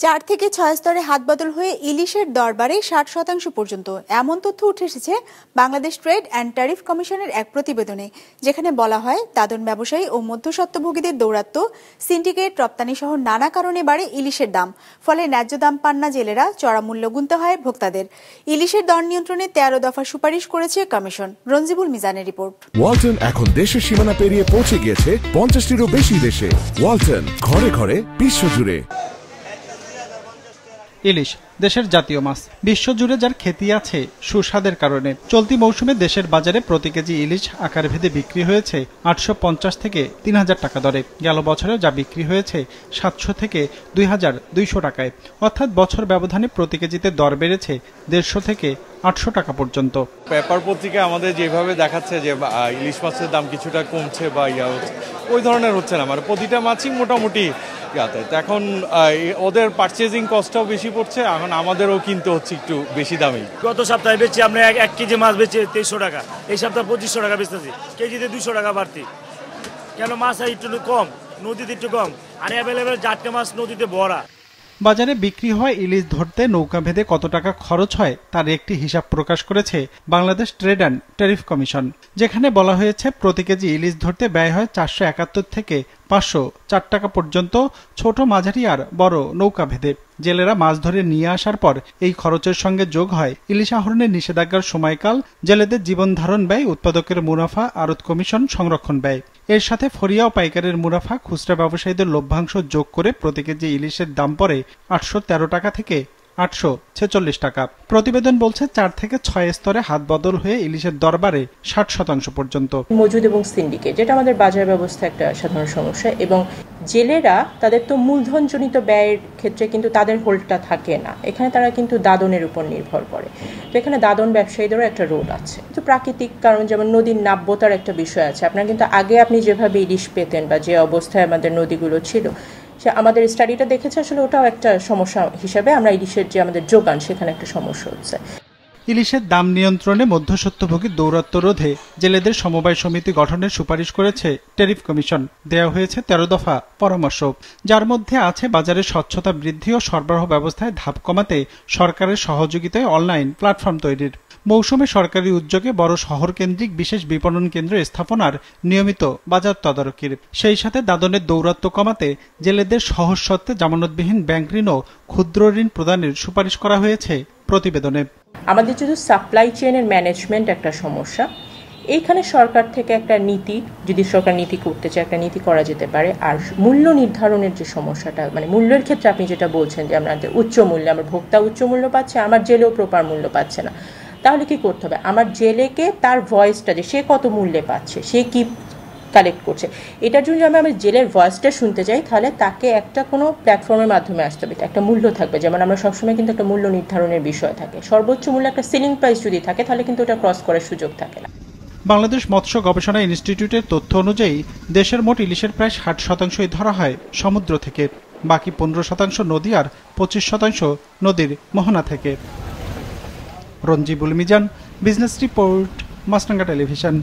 4 থেকে 6 স্তরে হাতবদল হয়ে ইলিশের দর বাড়ে 60% পর্যন্ত, এমন তথ্য উঠে এসেছে বাংলাদেশ ট্রেড অ্যান্ড ট্যারিফ কমিশনের এক প্রতিবেদনে, যেখানে বলা হয় দাদন ব্যবসায়ী ও মধ্যস্বত্বভোগীদের দৌরাত্ম্য, সিন্ডিকেট, রপ্তানি সহ নানা কারণে বাড়ে ইলিশের দাম। ফলে ন্যায্য দাম পান না জেলেরা, চড়া মূল্য গুনতে হয় ভোক্তাদের। ইলিশের দর নিয়ন্ত্রণে 13 দফা সুপারিশ করেছে কমিশন। রঞ্জিবুল মিজানের রিপোর্ট। ওয়ালটন এখন দেশের সীমানা পেরিয়ে পৌঁছে গিয়েছে 50টিরও বেশি দেশে। ওয়ালটন, ঘরে ঘরে বিশ্বজুড়ে। ইলিশ দেশের জাতীয় মাছ, বিশ্বজুড়ে যার খ্যাতি আছে সুস্বাদের কারণে। চলতি মৌসুমে দেশের বাজারে প্রতি কেজি ইলিশ আকারভেদে বিক্রি হয়েছে 850 থেকে 3000 টাকা দরে। গেল বছরেও যা বিক্রি হয়েছে 700 থেকে 2200 টাকায়, অর্থাৎ বছর ব্যবধানে প্রতি কেজিতে দর বেড়েছে 150 থেকে 800 টাকা পর্যন্ত। পেপার পত্রিকা আমাদের যেভাবে দেখাচ্ছে যে ইলিশ মাছের দাম কিছুটা কমছে বা ওই ধরনের হচ্ছে না, মানে প্রতিটা মাছই মোটামুটি এখন ওদের পারচেজিং কস্টটাও বেশি পড়ছে, এখন আমাদেরও কিনতে হচ্ছে একটু বেশি দামে। গত সপ্তাহে বেচছি আমরা 1 কেজি মাছ বেচে 2300 টাকা, এই সপ্তাহে 2500 টাকা বেচতেছি, কেজিতে 200 টাকা বাড়তি। কেন মাছ একটু কম, নদীতে একটু কম, আর অ্যাভেলেবেল জাটকা মাছ নদীতে ভরা। বাজারে বিক্রি হয় ইলিশ ধরতে নৌকা ভেদে কত টাকা খরচ হয় তার একটি হিসাব প্রকাশ করেছে Bangladesh trade and tariff commission, যেখানে বলা হয়েছে প্রতি কেজি ইলিশ ধরতে ব্যয় হয় 471 থেকে 504 টাকা পর্যন্ত, ছোট, মাঝারি আর বড় নৌকা ভেদে। জেলেরা মাছ ধরে নিয়ে আসার পর এই খরচের সঙ্গে যোগ হয় ইলিশ আহরণের নিষেধাজ্ঞার সময়কাল, জেলেদের জীবন ধারণ ব্যয়, উৎপাদকের মুনাফা, আড়ত কমিশন, সংরক্ষণ ব্যয়। এর সাথে ফরিয়া ও পাইকারের মুনাফা, খুচরা ব্যবসায়ীদের লভ্যাংশ যোগ করে প্রতি কেজি ইলিশের দাম পড়ে 813 টাকা থেকে 846 টাকা। প্রতিবেদন বলছে 4 থেকে 6 স্তরে হাত বদল হয়ে ইলিশের দর বাড়ে 60% পর্যন্ত। মজুদ এবং সিন্ডিকেট, যেটা আমাদের বাজার ব্যবস্থা একটা সাধারণ সমস্যা, এবং জেলেরা তাদের তো মূলধনজনিত ব্যয়ের ক্ষেত্রে কিন্তু তাদের হোল্ডটা থাকে না, এখানে তারা কিন্তু দাদনের উপর নির্ভর করে। তো এখানে দাদন ব্যবসায়ীদেরও একটা রোল আছে, কিন্তু প্রাকৃতিক কারণ যেমন নদীর নাব্যতার একটা বিষয় আছে। আপনার কিন্তু আগে আপনি যেভাবে ইলিশ পেতেন বা যে অবস্থায় আমাদের নদীগুলো ছিল, সে আমাদের স্টাডিটা দেখেছে আসলে ওটাও একটা সমস্যা হিসাবে আমরা ইলিশের যে আমাদের যোগান সেখানে একটা সমস্যা হচ্ছে। ইলিশের দাম নিয়ন্ত্রণে মধ্যস্বত্বভোগীর দৌরাত্ম্য রোধে জেলেদের সমবায় সমিতি গঠনের সুপারিশ করেছে ট্যারিফ কমিশন। দেওয়া হয়েছে 13 দফা পরামর্শ, যার মধ্যে আছে বাজারের স্বচ্ছতা বৃদ্ধি ও সরবরাহ ব্যবস্থায় ধাপ কমাতে সরকারের সহযোগিতায় অনলাইন প্ল্যাটফর্ম তৈরির, মৌসুমে সরকারি উদ্যোগে বড় শহর কেন্দ্রিক বিশেষ বিপণন কেন্দ্র স্থাপনার, নিয়মিত বাজার তদারকির, সেই সাথে দাদনের দৌরাত্ম্য কমাতে জেলেদের সহজ শর্তে জামানতবিহীন ব্যাংক ঋণ ও ক্ষুদ্র ঋণ প্রদানের সুপারিশ করা হয়েছে প্রতিবেদনে। আমাদের শুধু সাপ্লাই চেইনের ম্যানেজমেন্ট একটা সমস্যা, এইখানে সরকার থেকে একটা নীতি, যদি সরকার নীতি করতে চায় একটা নীতি করা যেতে পারে। আর মূল্য নির্ধারণের যে সমস্যাটা, মানে মূল্যের ক্ষেত্রে আপনি যেটা বলছেন যে আমাদের উচ্চ মূল্যে, আমার ভোক্তা উচ্চ মূল্য পাচ্ছে, আমার জেলেও প্রপার মূল্য পাচ্ছে না, তাহলে কি করতে হবে? আমার জেলেকে তার ভয়েসটা, যে সে কত মূল্যে পাচ্ছে, সে কি কালেক্ট করছে, এটার জন্য আমি আমার জেলের ভয়েসটা শুনতে চাই, তাহলে তাকে একটা কোনো প্ল্যাটফর্মের মাধ্যমে আসতে হবে, একটা মূল্য থাকবে। যেমন আমরা সবসময় কিন্তু একটা মূল্য নির্ধারণের বিষয় থাকে, সর্বোচ্চ মূল্য একটা সিলিং প্রাইস যদি থাকে, তাহলে কিন্তু ওটা ক্রস করার সুযোগ থাকে না। বাংলাদেশ মৎস্য গবেষণা ইনস্টিটিউটের তথ্য অনুযায়ী দেশের মোট ইলিশের প্রায় 60%ই ধরা হয় সমুদ্র থেকে, বাকি 15% নদী আর 25% নদীর মোহনা থেকে। রঞ্জিবুল মিজান, বিজনেস রিপোর্ট, মাছরাঙ্গা টেলিভিশন।